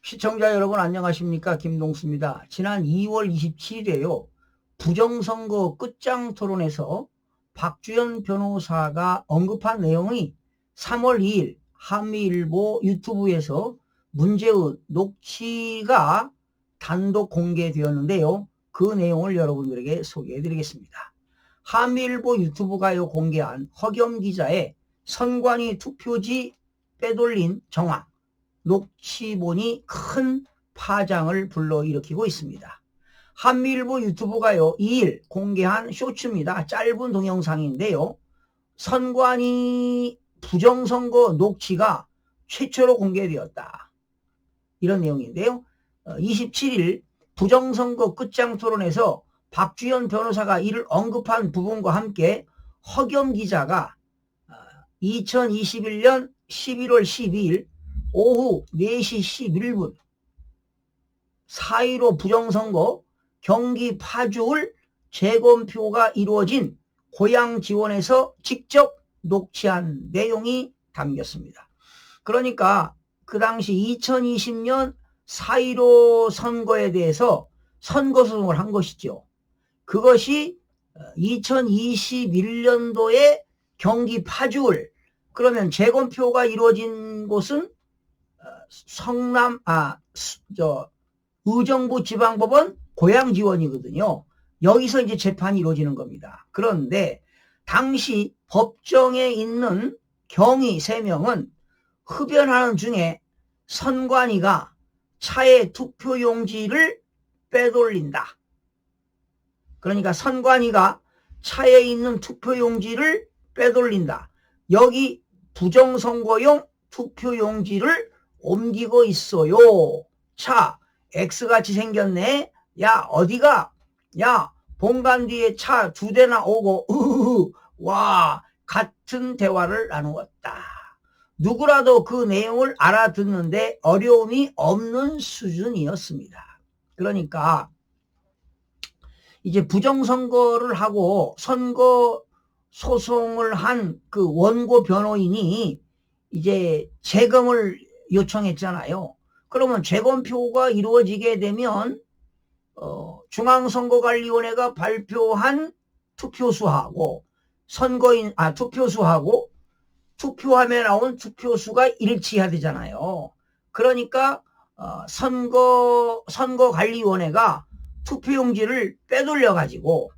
시청자 여러분 안녕하십니까? 김동수입니다. 지난 2월 27일에요. 부정선거 끝장 토론에서 박주연 변호사가 언급한 내용이 3월 2일 한미일보 유튜브에서 문제의 녹취가 단독 공개되었는데요. 그 내용을 여러분들에게 소개해 드리겠습니다. 한미일보 유튜브가요 공개한 허겸 기자의 선관위 투표지 빼돌린 정황 녹취본이 큰 파장을 불러일으키고 있습니다. 한미일보 유튜브가요 2일 공개한 쇼츠입니다. 짧은 동영상인데요. 선관위 부정선거 녹취가 최초로 공개되었다. 이런 내용인데요. 27일 부정선거 끝장 토론에서 박주연 변호사가 이를 언급한 부분과 함께 허겸 기자가 2021년 11월 12일 오후 4시 11분 4.15 부정선거 경기 파주을 재검표가 이루어진 고향 지원에서 직접 녹취한 내용이 담겼습니다. 그러니까 그 당시 2020년 4.15 선거에 대해서 선거소송을 한 것이죠. 그것이 2021년도에 경기 파주을, 그러면 재검표가 이루어진 곳은 의정부 지방법원 고양 지원이거든요. 여기서 이제 재판이 이루어지는 겁니다. 그런데 당시 법정에 있는 경위 3명은 흡연하는 중에 선관위가 차에 투표용지를 빼돌린다. 그러니까 선관위가 차에 있는 투표용지를 빼돌린다. 여기 부정선거용 투표용지를 옮기고 있어요. 차 X같이 생겼네. 야 어디가? 야 본관 뒤에 차 2대나 오고 와 같은 대화를 나누었다. 누구라도 그 내용을 알아듣는데 어려움이 없는 수준이었습니다. 그러니까 이제 부정선거를 하고 선거 소송을 한 그 원고 변호인이 이제 재검을 요청했잖아요. 그러면 재검표가 이루어지게 되면 중앙선거관리위원회가 발표한 투표수하고 투표수하고 투표함에 나온 투표수가 일치해야 되잖아요. 그러니까 선거관리위원회가 투표용지를 빼돌려 가지고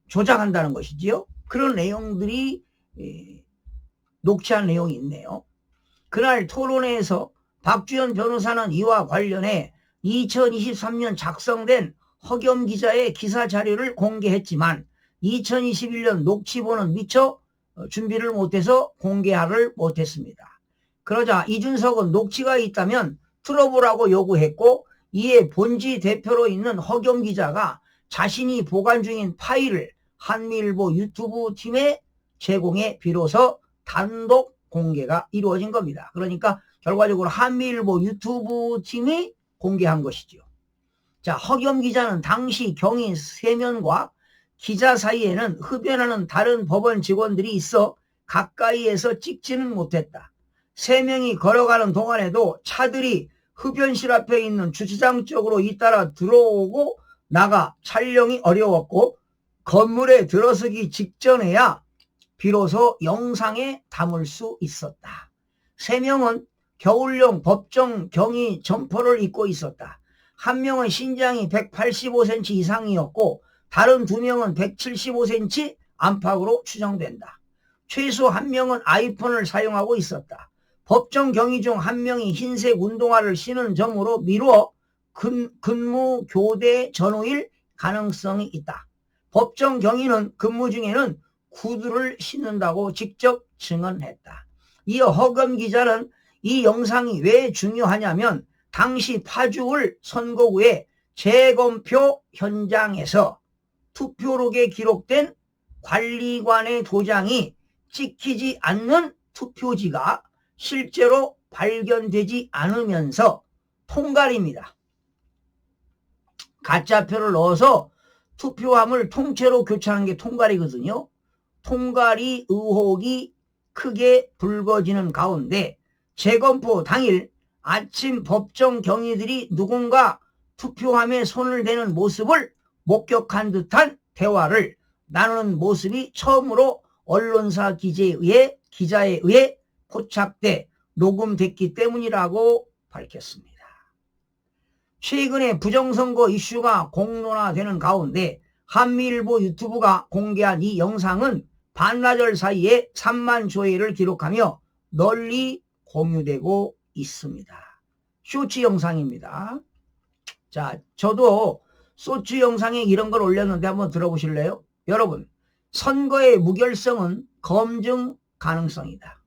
조작한다는 것이지요. 그런 내용들이 녹취한 내용이 있네요. 그날 토론회에서 박주연 변호사는 이와 관련해 2023년 작성된 허겸 기자의 기사 자료를 공개했지만 2021년 녹취본은 미처 준비를 못해서 공개하를 못했습니다. 그러자 이준석은 녹취가 있다면 틀어보라고 요구했고, 이에 본지 대표로 있는 허겸 기자가 자신이 보관 중인 파일을 한미일보 유튜브 팀에 제공해 비로소 단독 공개가 이루어진 겁니다. 그러니까 결과적으로 한미일보 유튜브 팀이 공개한 것이죠. 자, 허겸 기자는 당시 경위 3명과 기자 사이에는 흡연하는 다른 법원 직원들이 있어 가까이에서 찍지는 못했다. 3명이 걸어가는 동안에도 차들이 흡연실 앞에 있는 주차장 쪽으로 잇따라 들어오고 나가 촬영이 어려웠고, 건물에 들어서기 직전에야 비로소 영상에 담을 수 있었다. 3명은 겨울용 법정 경위 점퍼를 입고 있었다. 1명은 신장이 185cm 이상이었고 다른 2명은 175cm 안팎으로 추정된다. 최소 1명은 아이폰을 사용하고 있었다. 법정 경위 중 1명이 흰색 운동화를 신은 점으로 미루어 근무 교대 전후일 가능성이 있다. 법정 경위는 근무 중에는 구두를 신는다고 직접 증언했다. 이어 허겸 기자는 이 영상이 왜 중요하냐면 당시 파주을 선거구의 재검표 현장에서 투표록에 기록된 관리관의 도장이 찍히지 않는 투표지가 실제로 발견되지 않으면서 통갈입니다. 가짜표를 넣어서 투표함을 통째로 교체하는 게 통갈이거든요. 통갈이 의혹이 크게 불거지는 가운데 재검표 당일 아침 법정 경위들이 누군가 투표함에 손을 대는 모습을 목격한 듯한 대화를 나누는 모습이 처음으로 언론사 기자에 의해 포착돼 녹음됐기 때문이라고 밝혔습니다. 최근에 부정선거 이슈가 공론화되는 가운데 한미일보 유튜브가 공개한 이 영상은 반나절 사이에 3만 조회를 기록하며 널리 공유되고 있습니다. 쇼츠 영상입니다. 자, 저도 쇼츠 영상에 이런 걸 올렸는데 한번 들어보실래요? 여러분, 선거의 무결성은 검증 가능성이다.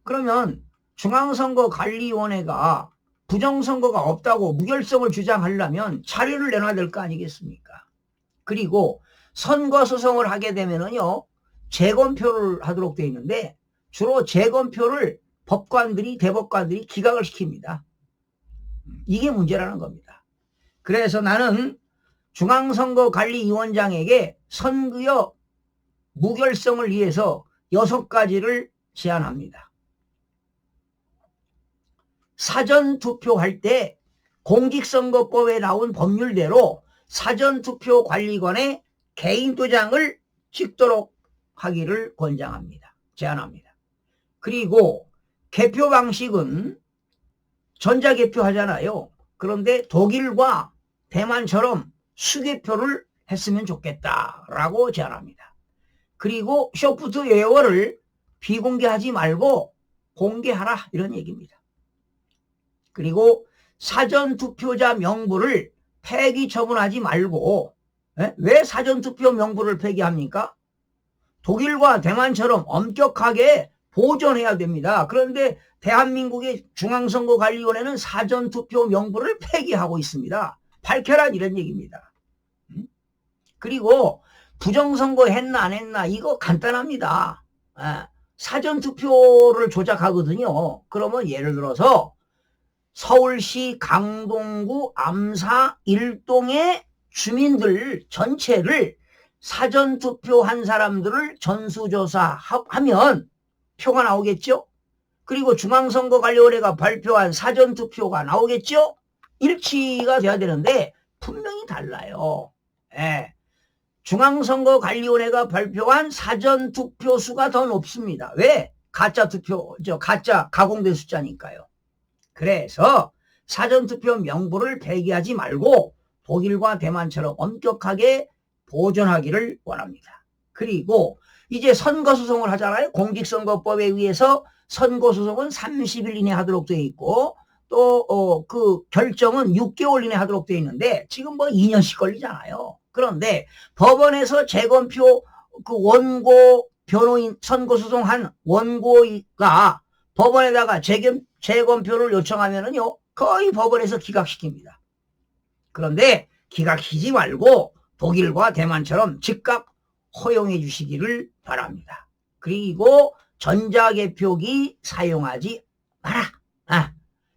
그러면 중앙선거관리위원회가 부정선거가 없다고 무결성을 주장하려면 자료를 내놔야 될 거 아니겠습니까? 그리고 선거소송을 하게 되면은요, 재검표를 하도록 되어 있는데 주로 재검표를 대법관들이 기각을 시킵니다. 이게 문제라는 겁니다. 그래서 나는 중앙선거관리위원장에게 선거의 무결성을 위해서 6가지를 제안합니다. 사전투표할 때 공직선거법에 나온 법률대로 사전투표관리관의 개인도장을 찍도록 하기를 제안합니다. 그리고 개표 방식은 전자개표 하잖아요. 그런데 독일과 대만처럼 수개표를 했으면 좋겠다라고 제안합니다. 그리고 소프트웨어를 비공개하지 말고 공개하라 이런 얘기입니다. 그리고 사전투표자 명부를 폐기 처분하지 말고, 왜 사전투표 명부를 폐기합니까? 독일과 대만처럼 엄격하게 보존해야 됩니다. 그런데 대한민국의 중앙선거관리위원회는 사전투표 명부를 폐기하고 있습니다. 밝혀라 이런 얘기입니다. 그리고 부정선거 했나 안 했나 이거 간단합니다. 사전투표를 조작하거든요. 그러면 예를 들어서 서울시 강동구 암사 1동의 주민들 전체를 사전투표한 사람들을 전수조사하면 표가 나오겠죠? 그리고 중앙선거관리위원회가 발표한 사전투표가 나오겠죠? 일치가 돼야 되는데 분명히 달라요. 중앙선거관리위원회가 발표한 사전투표 수가 더 높습니다. 왜? 가짜 가공된 숫자니까요. 그래서 사전투표 명부를 폐기하지 말고 독일과 대만처럼 엄격하게 보존하기를 원합니다. 그리고 이제 선거소송을 하잖아요. 공직선거법에 의해서 선거소송은 30일 이내 하도록 되어 있고 또 그 결정은 6개월 이내 하도록 되어 있는데 지금 뭐 2년씩 걸리잖아요. 그런데 법원에서 재검표 그 원고 변호인 선거소송한 원고가 법원에다가 재검표를 요청하면은요 거의 법원에서 기각시킵니다. 그런데 기각시키지 말고 독일과 대만처럼 즉각 허용해 주시기를 바랍니다. 그리고 전자개표기 사용하지 마라.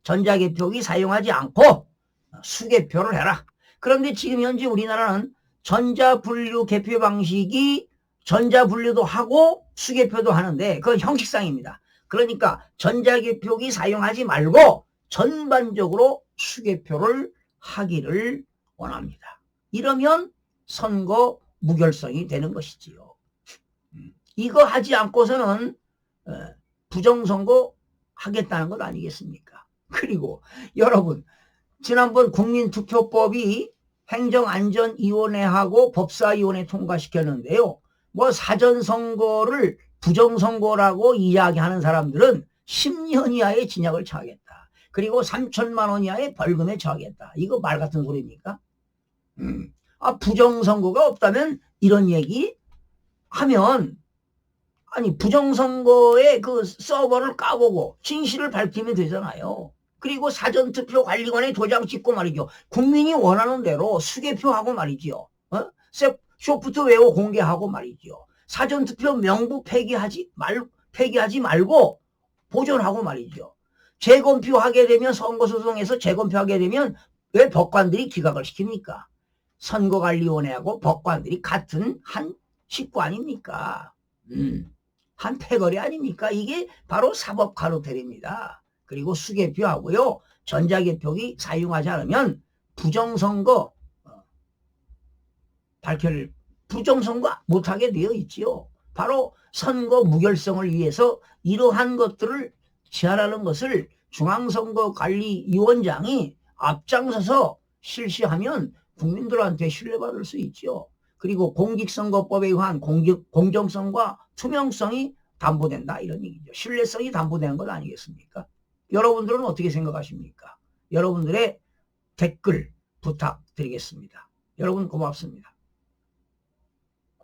전자개표기 사용하지 않고 수개표를 해라. 그런데 지금 현재 우리나라는 전자분류 개표 방식이 전자분류도 하고 수개표도 하는데 그건 형식상입니다. 그러니까 전자개표기 사용하지 말고 전반적으로 수개표를 하기를 원합니다. 이러면 선거 무결성이 되는 것이지요. 이거 하지 않고서는 부정선거 하겠다는 것 아니겠습니까? 그리고 여러분 지난번 국민투표법이 행정안전위원회하고 법사위원회 통과시켰는데요. 뭐 사전선거를 부정선거라고 이야기하는 사람들은 10년 이하의 징역을 처하겠다. 그리고 3천만 원 이하의 벌금에 처하겠다. 이거 말 같은 소리입니까? 부정선거가 없다면 이런 얘기 하면 아니 부정선거의 그 서버를 까보고 진실을 밝히면 되잖아요. 그리고 사전투표관리관에 도장 찍고 말이죠. 국민이 원하는 대로 수개표하고 말이죠. 소프트웨어 공개하고 말이죠. 사전투표 명부 폐기하지 말고 보존하고 말이죠. 재검표하게 되면 선거소송에서 재검표하게 되면 왜 법관들이 기각을 시킵니까? 선거관리위원회하고 법관들이 같은 한 식구 아닙니까? 한 패거리 아닙니까? 이게 바로 사법카르텔입니다. 그리고 수개표하고요. 전자개표기 사용하지 않으면 부정선거 부정선거 못하게 되어 있지요. 바로 선거 무결성을 위해서 이러한 것들을 제한하는 것을 중앙선거관리위원장이 앞장서서 실시하면 국민들한테 신뢰받을 수 있죠. 그리고 공직선거법에 의한 공정성과 투명성이 담보된다 이런 얘기죠. 신뢰성이 담보되는 것 아니겠습니까? 여러분들은 어떻게 생각하십니까? 여러분들의 댓글 부탁드리겠습니다. 여러분 고맙습니다.